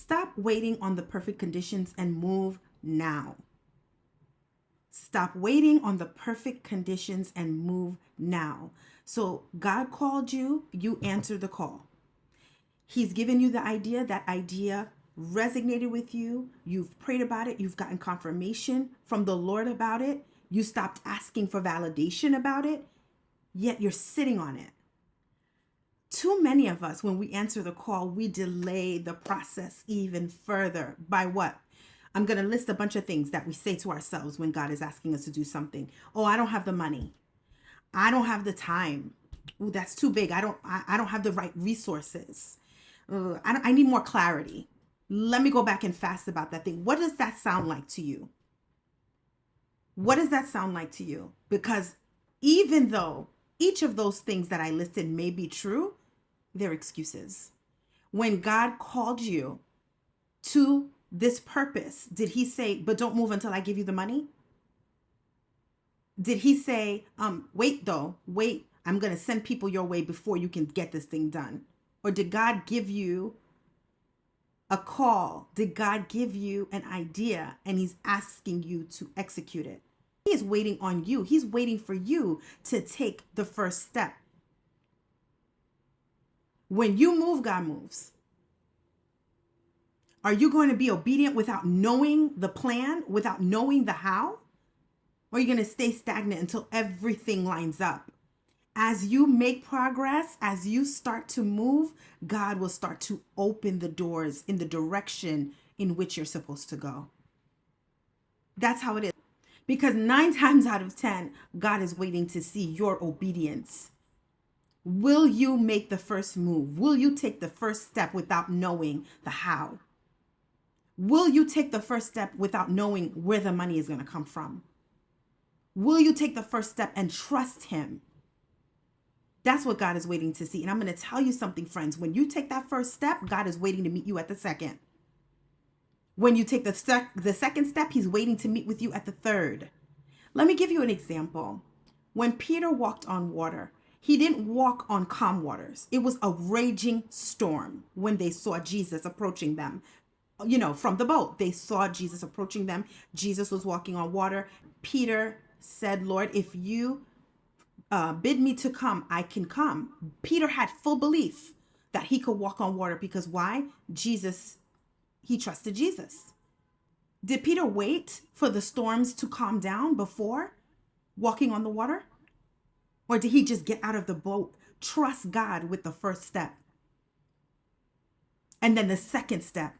Stop waiting on the perfect conditions and move now. Stop waiting on the perfect conditions and move now. So God called you, you answered the call. He's given you the idea, that idea resonated with you. You've prayed about it. You've gotten confirmation from the Lord about it. You stopped asking for validation about it, yet you're sitting on it. Too many of us, when we answer the call, we delay the process even further. By what? I'm going to list a bunch of things that we say to ourselves when God is asking us to do something. Oh, I don't have the money. I don't have the time. Oh, that's too big. I don't have the right resources. I need more clarity. Let me go back and fast about that thing. What does that sound like to you? What does that sound like to you? Because even though each of those things that I listed may be true, they're excuses. When God called you to this purpose, did he say, but don't move until I give you the money? Did he say, wait, I'm going to send people your way before you can get this thing done? Or did God give you a call? Did God give you an idea and he's asking you to execute it? He is waiting on you. He's waiting for you to take the first step. When you move, God moves. Are you going to be obedient without knowing the plan, without knowing the how? Or are you going to stay stagnant until everything lines up? As you make progress, as you start to move, God will start to open the doors in the direction in which you're supposed to go. That's how it is. Because 9 times out of 10, God is waiting to see your obedience. Will you make the first move? Will you take the first step without knowing the how? Will you take the first step without knowing where the money is going to come from? Will you take the first step and trust him? That's what God is waiting to see. And I'm going to tell you something, friends. When you take that first step, God is waiting to meet you at the second. When you take the second step, he's waiting to meet with you at the third. Let me give you an example. When Peter walked on water, he didn't walk on calm waters. It was a raging storm when they saw Jesus approaching them. From the boat, they saw Jesus approaching them. Jesus was walking on water. Peter said, Lord, if you bid me to come, I can come. Peter had full belief that he could walk on water because why? He trusted Jesus. Did Peter wait for the storms to calm down before walking on the water? Or did he just get out of the boat, trust God with the first step? And then the second step,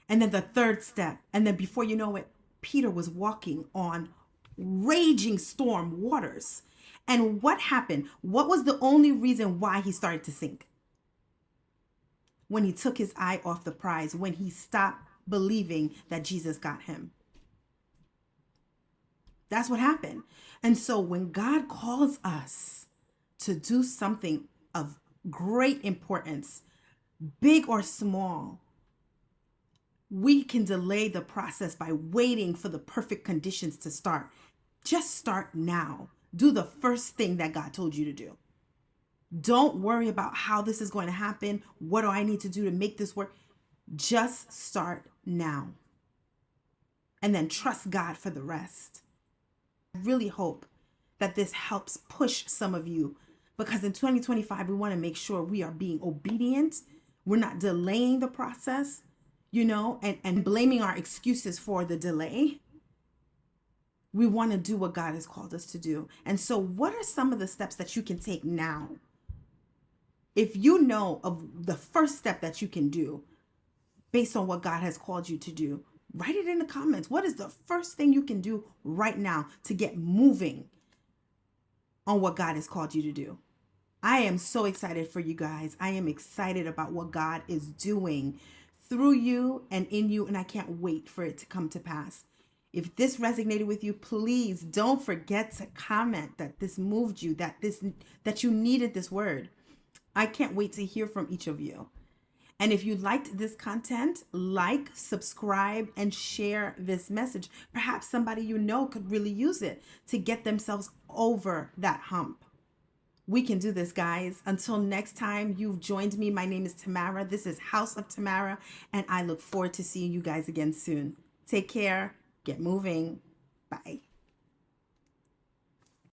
and then the third step. And then before you know it, Peter was walking on raging storm waters. And what happened? What was the only reason why he started to sink? When he took his eye off the prize, when he stopped believing that Jesus got him. That's what happened. And so when God calls us to do something of great importance, big or small, we can delay the process by waiting for the perfect conditions to start. Just start now. Do the first thing that God told you to do. Don't worry about how this is going to happen. What do I need to do to make this work? Just start now. And then trust God for the rest. I really hope that this helps push some of you, because in 2025, we want to make sure we are being obedient. We're not delaying the process, and blaming our excuses for the delay. We want to do what God has called us to do. And so what are some of the steps that you can take now? If you know of the first step that you can do based on what God has called you to do, write it in the comments. What is the first thing you can do right now to get moving on what God has called you to do? I am so excited for you guys. I am excited about what God is doing through you and in you, and I can't wait for it to come to pass. If this resonated with you, please don't forget to comment that this moved you, that you needed this word. I can't wait to hear from each of you. And if you liked this content, like, subscribe, and share this message. Perhaps somebody you know could really use it to get themselves over that hump. We can do this, guys. Until next time you've joined me, my name is Tamara. This is House of Tamara, and I look forward to seeing you guys again soon. Take care. Get moving. Bye.